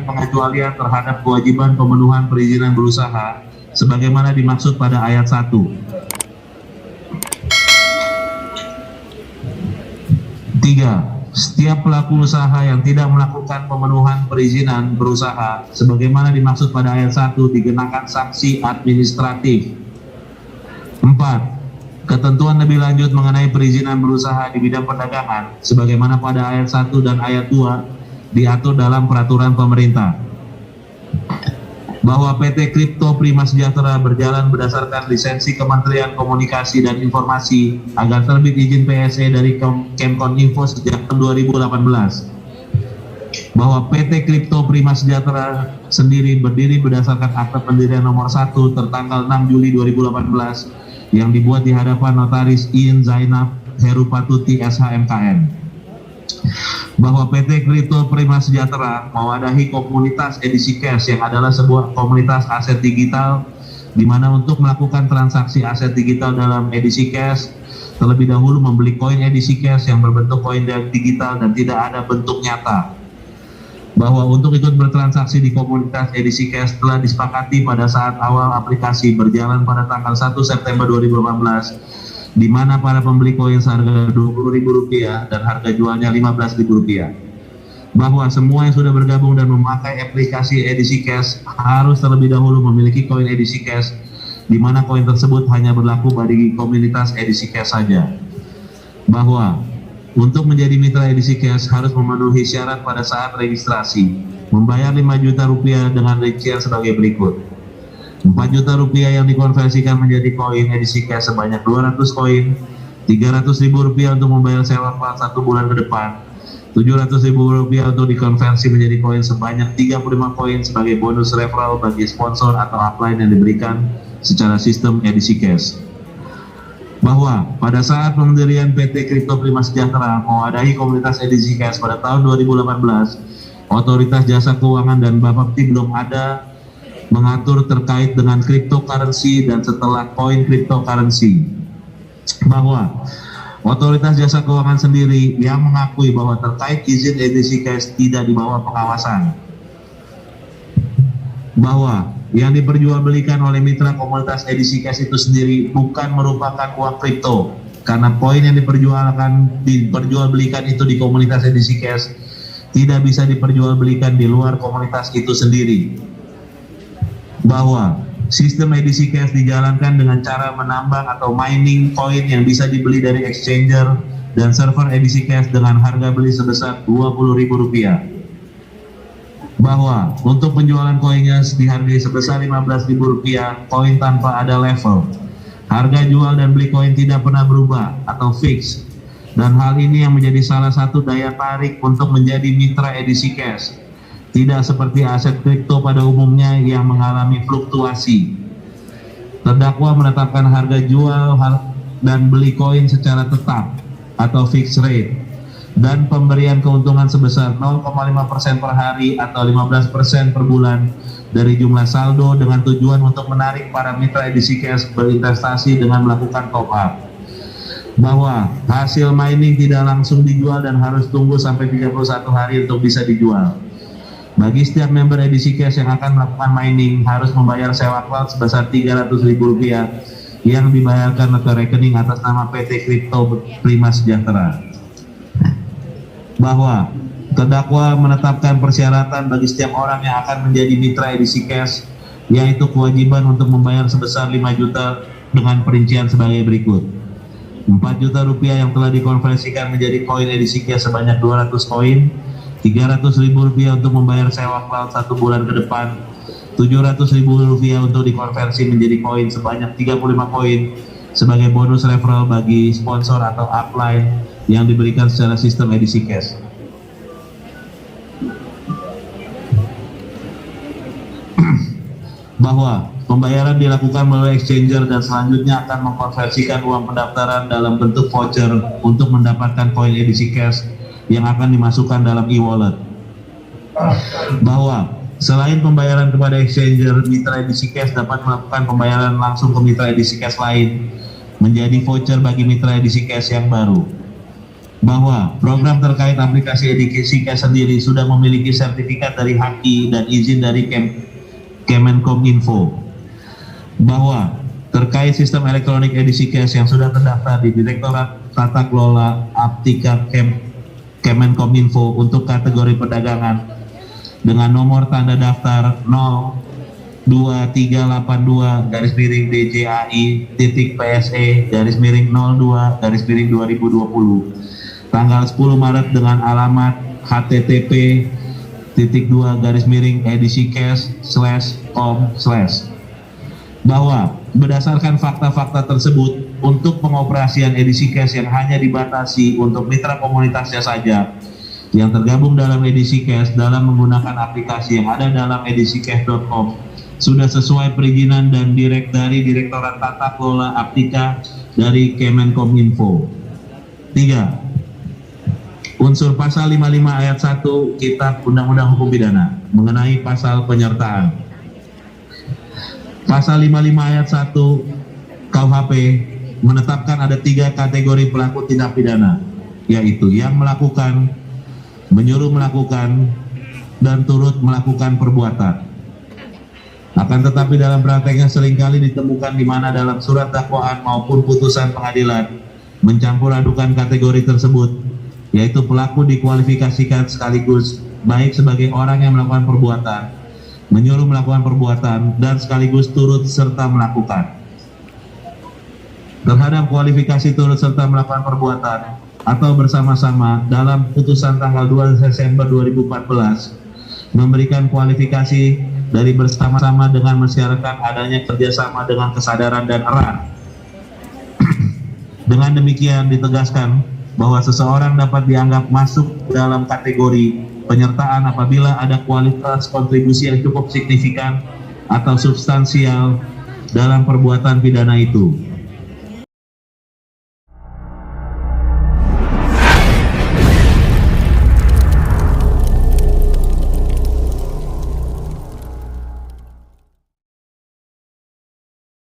dengan pengecualian terhadap kewajiban pemenuhan perizinan berusaha sebagaimana dimaksud pada ayat 1. 3. Setiap pelaku usaha yang tidak melakukan pemenuhan perizinan berusaha sebagaimana dimaksud pada ayat 1 dikenakan sanksi administratif. 4. Ketentuan lebih lanjut mengenai perizinan berusaha di bidang perdagangan sebagaimana pada ayat 1 dan ayat 2 diatur dalam peraturan pemerintah. Bahwa PT Kripto Prima Sejahtera berjalan berdasarkan lisensi Kementerian Komunikasi dan Informasi agar terbit izin PSE dari Kemkoninfo sejak tahun 2018. Bahwa PT Kripto Prima Sejahtera sendiri berdiri berdasarkan akta pendirian nomor 1 tertanggal 6 Juli 2018 yang dibuat di hadapan Notaris Iin Zainab Herupatuti SHMKN. Bahwa PT Kripto Prima Sejahtera mewadahi komunitas edisi cash yang adalah sebuah komunitas aset digital di mana untuk melakukan transaksi aset digital dalam edisi cash terlebih dahulu membeli koin edisi cash yang berbentuk koin digital dan tidak ada bentuk nyata. Bahwa untuk ikut bertransaksi di komunitas edisi cash telah disepakati pada saat awal aplikasi berjalan pada tanggal 1 September 2018 di mana para pembeli koin seharga Rp20.000 dan harga jualnya Rp15.000. Bahwa semua yang sudah bergabung dan memakai aplikasi edisi cash harus terlebih dahulu memiliki koin edisi cash di mana koin tersebut hanya berlaku bagi komunitas edisi cash saja. Bahwa untuk menjadi mitra edisi cash harus memenuhi syarat pada saat registrasi, membayar Rp5 juta dengan rincian sebagai berikut. Rp4 juta yang dikonversikan menjadi koin edisi cash sebanyak 200 koin, Rp300.000 untuk membayar sewa cloud 1 bulan ke depan, Rp700.000 untuk dikonversi menjadi koin sebanyak 35 koin sebagai bonus referral bagi sponsor atau upline yang diberikan secara sistem edisi cash. Bahwa pada saat pendirian PT Kripto Prima Sejahtera mewadahi komunitas edisi cash pada tahun 2018, Otoritas Jasa Keuangan dan Bapepti belum ada mengatur terkait dengan cryptocurrency dan setelah koin cryptocurrency. Bahwa Otoritas Jasa Keuangan sendiri yang mengakui bahwa terkait izin edisi cash tidak di bawah pengawasan. Bahwa yang diperjualbelikan oleh mitra komunitas edisi cash itu sendiri bukan merupakan uang kripto karena poin yang diperjualbelikan itu di komunitas edisi cash tidak bisa diperjualbelikan di luar komunitas itu sendiri. Bahwa sistem edisi cash dijalankan dengan cara menambang atau mining koin yang bisa dibeli dari exchanger dan server edisi cash dengan harga beli sebesar Rp20.000. Bahwa untuk penjualan koinnya dihargai sebesar Rp15.000 koin tanpa ada level. Harga jual dan beli koin tidak pernah berubah atau fix. Dan hal ini yang menjadi salah satu daya tarik untuk menjadi mitra edisi cash. Tidak seperti aset kripto pada umumnya yang mengalami fluktuasi. Terdakwa menetapkan harga jual dan beli koin secara tetap atau fixed rate dan pemberian keuntungan sebesar 0,5% per hari atau 15% per bulan dari jumlah saldo dengan tujuan untuk menarik para mitra edisi cash berinvestasi dengan melakukan top up. Bahwa hasil mining tidak langsung dijual dan harus tunggu sampai 31 hari untuk bisa dijual. Bagi setiap member edisi cash yang akan melakukan mining harus membayar sewa cloud sebesar Rp300.000 yang dibayarkan ke rekening atas nama PT Kripto Prima Sejahtera. Bahwa terdakwa menetapkan persyaratan bagi setiap orang yang akan menjadi mitra edisi cash, yaitu kewajiban untuk membayar sebesar Rp5 juta dengan perincian sebagai berikut. Rp4 juta yang telah dikonversikan menjadi koin edisi cash sebanyak 200 koin, Rp300.000 untuk membayar sewa cloud 1 bulan ke depan, Rp700.000 untuk dikonversi menjadi koin sebanyak 35 koin sebagai bonus referral bagi sponsor atau upline yang diberikan secara sistem edisi cash. Bahwa pembayaran dilakukan melalui exchanger dan selanjutnya akan mengkonversikan uang pendaftaran dalam bentuk voucher untuk mendapatkan koin edisi cash yang akan dimasukkan dalam e-wallet. Bahwa selain pembayaran kepada exchanger, mitra edisi cash dapat melakukan pembayaran langsung ke mitra edisi cash lain menjadi voucher bagi mitra edisi cash yang baru. bahwa program terkait aplikasi edukasi cash sendiri sudah memiliki sertifikat dari HAKI dan izin dari Kemenkominfo, bahwa terkait sistem elektronik edisi cash yang sudah terdaftar di Direktorat Tata Kelola Aptika Kemenkominfo untuk kategori perdagangan dengan nomor tanda daftar 02382-DJAI.PSE-02-2020 tanggal 10 Maret dengan alamat http://edisicash.com/ bahwa berdasarkan fakta-fakta tersebut untuk pengoperasian edisi cash yang hanya dibatasi untuk mitra komunitasnya saja yang tergabung dalam edisi cash dalam menggunakan aplikasi yang ada dalam edisicash.com sudah sesuai perizinan dan dari Direktorat Tata Kelola Aptika dari Kemenkominfo. 3. Unsur pasal 55 ayat 1 Kitab Undang-Undang Hukum Pidana mengenai pasal penyertaan. Pasal 55 ayat 1 KUHP menetapkan ada 3 kategori pelaku tindak pidana, yaitu yang melakukan, menyuruh melakukan, dan turut melakukan perbuatan. Akan tetapi dalam prakteknya seringkali ditemukan di mana dalam surat dakwaan maupun putusan pengadilan mencampur adukan kategori tersebut, yaitu pelaku dikualifikasikan sekaligus baik sebagai orang yang melakukan perbuatan, menyuruh melakukan perbuatan, dan sekaligus turut serta melakukan. Terhadap kualifikasi turut serta melakukan perbuatan atau bersama-sama dalam putusan tanggal 2 Desember 2014 memberikan kualifikasi dari bersama-sama dengan mensyaratkan adanya kerjasama dengan kesadaran dan erat. Dengan demikian ditegaskan bahwa seseorang dapat dianggap masuk dalam kategori penyertaan apabila ada kualitas kontribusi yang cukup signifikan atau substansial dalam perbuatan pidana itu.